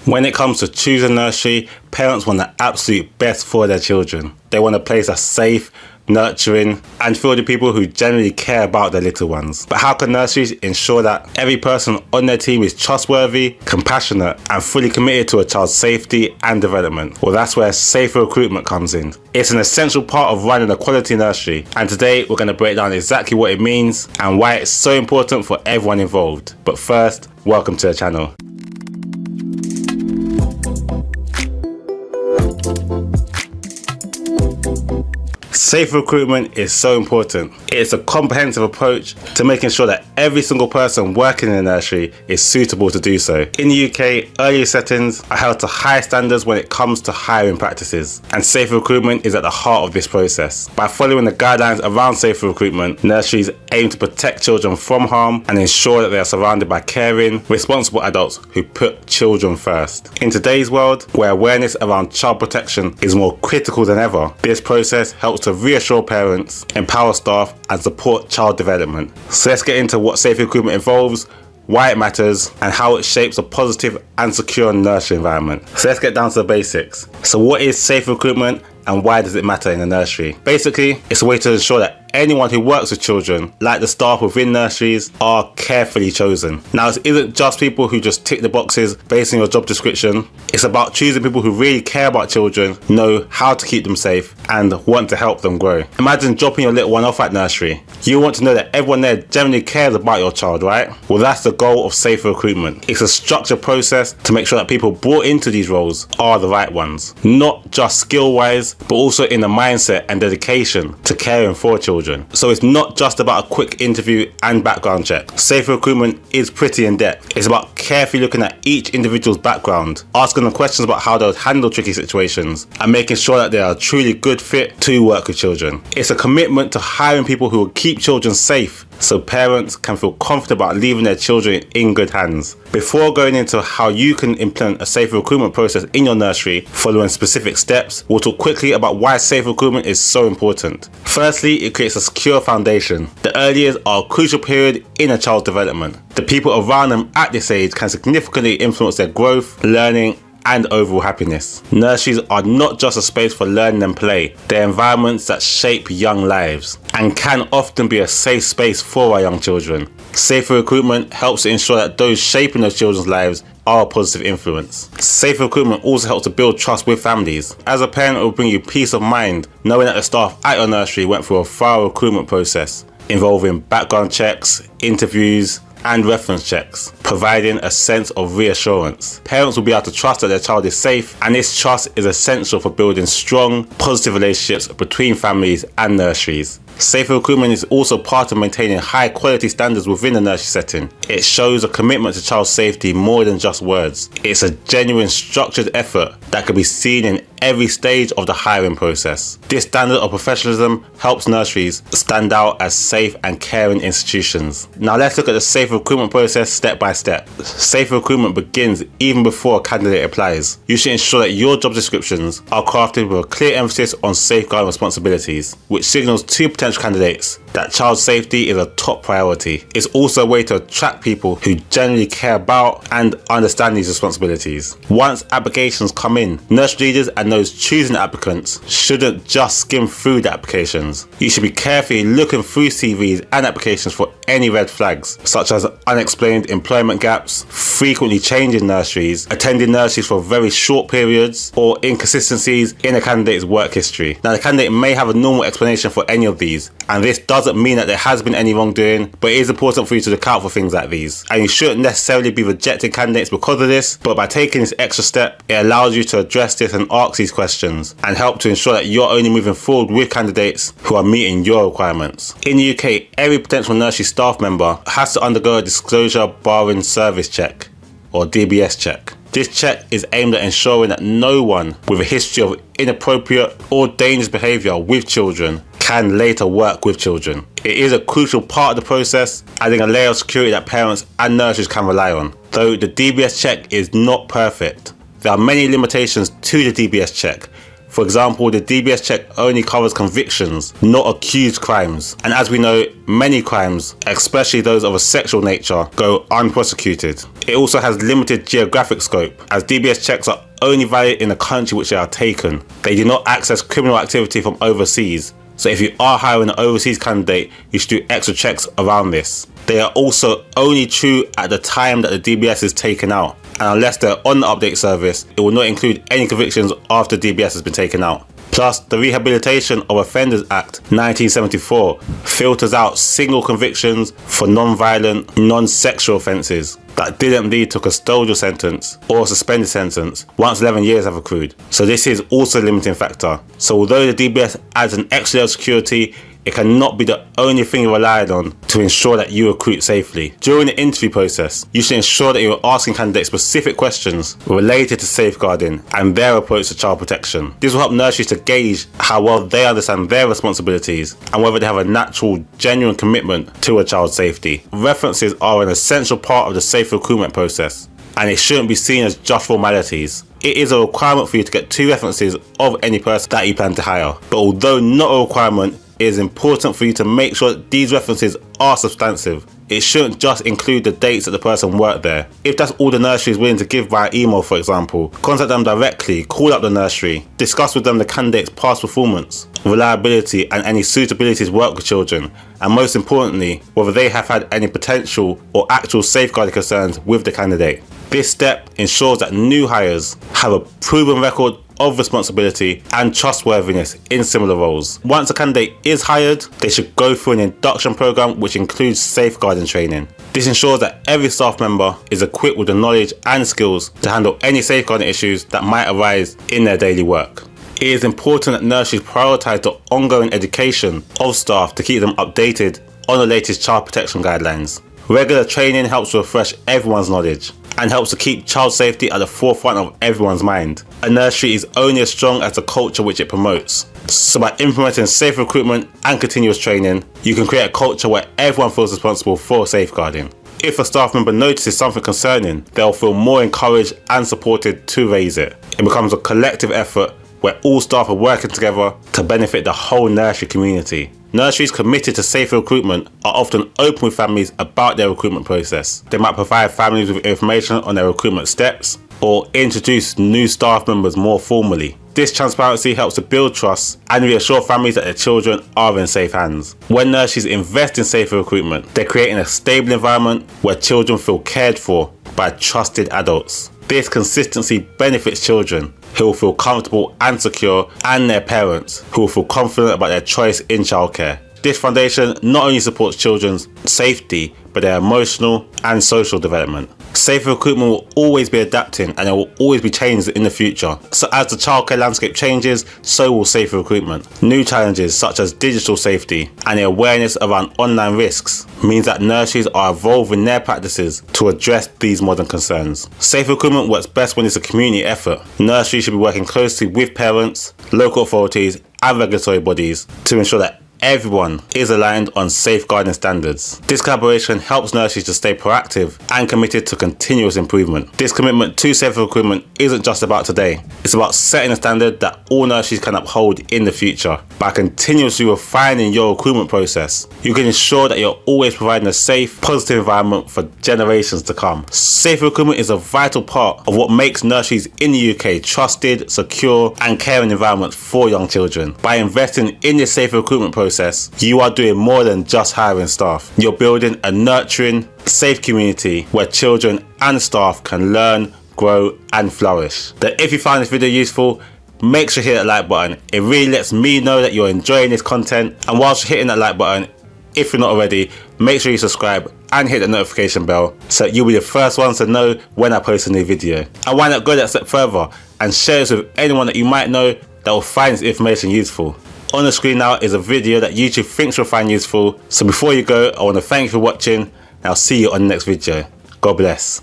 When it comes to choosing nursery, parents want the absolute best for their children. They want a place that's safe, nurturing, and filled with people who genuinely care about their little ones. But how can nurseries ensure that every person on their team is trustworthy, compassionate, and fully committed to a child's safety and development? Well, that's where safer recruitment comes in. It's an essential part of running a quality nursery, and today we're going to break down exactly what it means and why it's so important for everyone involved. But first, welcome to the channel. Safe recruitment is so important. It's a comprehensive approach to making sure that every single person working in a nursery is suitable to do so. In the UK, early settings are held to high standards when it comes to hiring practices, and safe recruitment is at the heart of this process. By following the guidelines around safe recruitment, nurseries aim to protect children from harm and ensure that they are surrounded by caring, responsible adults who put children first. In today's world, where awareness around child protection is more critical than ever, this process helps to reassure parents, empower staff, and support child development. So let's get into what safe recruitment involves, why it matters, and how it shapes a positive and secure nursery environment. So let's get down to the basics. So what is safe recruitment and why does it matter in a nursery? Basically, it's a way to ensure that anyone who works with children, like the staff within nurseries, are carefully chosen. Now, this isn't just people who just tick the boxes based on your job description. It's about choosing people who really care about children, know how to keep them safe, and want to help them grow. Imagine dropping your little one off at nursery. You want to know that everyone there genuinely cares about your child, right? Well, that's the goal of safe recruitment. It's a structured process to make sure that people brought into these roles are the right ones, not just skill-wise, but also in the mindset and dedication to caring for children. So it's not just about a quick interview and background check. Safe recruitment is pretty in depth. It's about carefully looking at each individual's background, asking them questions about how they would handle tricky situations, and making sure that they are a truly good fit to work with children. It's a commitment to hiring people who will keep children safe, so parents can feel confident about leaving their children in good hands. Before going into how you can implement a safe recruitment process in your nursery, following specific steps, we'll talk quickly about why safe recruitment is so important. Firstly, it creates a secure foundation. The early years are a crucial period in a child's development. The people around them at this age can significantly influence their growth, learning, and overall happiness. Nurseries are not just a space for learning and play. They're environments that shape young lives and can often be a safe space for our young children. Safer recruitment helps to ensure that those shaping those children's lives are a positive influence. Safe recruitment also helps to build trust with families. As a parent, it will bring you peace of mind knowing that the staff at your nursery went through a thorough recruitment process involving background checks, interviews, and reference checks, providing a sense of reassurance. Parents will be able to trust that their child is safe, and this trust is essential for building strong, positive relationships between families and nurseries. Safe recruitment is also part of maintaining high quality standards within the nursery setting. It shows a commitment to child safety more than just words. It's a genuine structured effort that can be seen in every stage of the hiring process. This standard of professionalism helps nurseries stand out as safe and caring institutions. Now let's look at the safe recruitment process step by step. Safe recruitment begins even before a candidate applies. You should ensure that your job descriptions are crafted with a clear emphasis on safeguarding responsibilities, which signals to potential candidates that child safety is a top priority. It's also a way to attract people who genuinely care about and understand these responsibilities. Once applications come in, nursery leaders and those choosing applicants shouldn't just skim through the applications. You should be carefully looking through CVs and applications for any red flags, such as unexplained employment gaps, frequently changing nurseries, attending nurseries for very short periods, or inconsistencies in a candidate's work history. Now, the candidate may have a normal explanation for any of these, and this doesn't mean that there has been any wrongdoing, but it is important for you to look out for things like these. And you shouldn't necessarily be rejecting candidates because of this, but by taking this extra step, it allows you to address this and ask these questions, and help to ensure that you're only moving forward with candidates who are meeting your requirements. In the UK, every potential nursery staff member has to undergo a disclosure barring service check, or DBS check. This check is aimed at ensuring that no one with a history of inappropriate or dangerous behaviour with children can later work with children. It is a crucial part of the process, adding a layer of security that parents and nurseries can rely on. Though the DBS check is not perfect, there are many limitations to the DBS check, For example, the DBS check only covers convictions, not accused crimes. And as we know, many crimes, especially those of a sexual nature, go unprosecuted. It also has limited geographic scope, as DBS checks are only valid in the country which they are taken. They do not access criminal activity from overseas. So if you are hiring an overseas candidate, you should do extra checks around this. They are also only true at the time that the DBS is taken out. And unless they're on the update service, it will not include any convictions after DBS has been taken out. Plus, the Rehabilitation of Offenders Act 1974 filters out single convictions for non-violent, non-sexual offences that didn't lead to a custodial sentence or a suspended sentence once 11 years have accrued. So this is also a limiting factor. So although the DBS adds an extra layer of security, it cannot be the only thing you rely on to ensure that you recruit safely. During the interview process, you should ensure that you are asking candidates specific questions related to safeguarding and their approach to child protection. This will help nurseries to gauge how well they understand their responsibilities and whether they have a natural, genuine commitment to a child's safety. References are an essential part of the safe recruitment process, and it shouldn't be seen as just formalities. It is a requirement for you to get 2 references of any person that you plan to hire. But although not a requirement, it is important for you to make sure that these references are substantive. It shouldn't just include the dates that the person worked there. If that's all the nursery is willing to give via email, for example, contact them directly, call up the nursery, discuss with them the candidate's past performance, reliability and any suitability to work with children, and most importantly, whether they have had any potential or actual safeguarding concerns with the candidate. This step ensures that new hires have a proven record of responsibility and trustworthiness in similar roles. Once a candidate is hired, they should go through an induction program which includes safeguarding training. This ensures that every staff member is equipped with the knowledge and skills to handle any safeguarding issues that might arise in their daily work. It is important that nurseries prioritise the ongoing education of staff to keep them updated on the latest child protection guidelines. Regular training helps to refresh everyone's knowledge and helps to keep child safety at the forefront of everyone's mind. A nursery is only as strong as the culture which it promotes. So by implementing safe recruitment and continuous training, you can create a culture where everyone feels responsible for safeguarding. If a staff member notices something concerning, they'll feel more encouraged and supported to raise it. It becomes a collective effort where all staff are working together to benefit the whole nursery community. Nurseries committed to safe recruitment are often open with families about their recruitment process. They might provide families with information on their recruitment steps or introduce new staff members more formally. This transparency helps to build trust and reassure families that their children are in safe hands. When nurseries invest in safer recruitment, they're creating a stable environment where children feel cared for by trusted adults. This consistency benefits children who will feel comfortable and secure, and their parents who will feel confident about their choice in childcare. This foundation not only supports children's safety, but their emotional and social development. Safer recruitment will always be adapting and it will always be changed in the future. So as the childcare landscape changes, so will safer recruitment. New challenges such as digital safety and the awareness around online risks means that nurseries are evolving their practices to address these modern concerns. Safer recruitment works best when it's a community effort. Nurseries should be working closely with parents, local authorities and regulatory bodies to ensure that everyone is aligned on safeguarding standards. This collaboration helps nurseries to stay proactive and committed to continuous improvement. This commitment to safer recruitment isn't just about today. It's about setting a standard that all nurseries can uphold in the future. By continuously refining your recruitment process, you can ensure that you're always providing a safe, positive environment for generations to come. Safer recruitment is a vital part of what makes nurseries in the UK trusted, secure and caring environments for young children. By investing in this safer recruitment process, you are doing more than just hiring staff. You're building a nurturing, safe community where children and staff can learn, grow and flourish. That if you find this video useful, make sure to hit that like button. It really lets me know that you're enjoying this content, and whilst you're hitting that like button, if you're not already, make sure you subscribe and hit the notification bell so you'll be the first ones to know when I post a new video. And why not go that step further and share this with anyone that you might know that will find this information useful. On the screen now is a video that YouTube thinks you'll find useful. So before you go, I want to thank you for watching and I'll see you on the next video. God bless.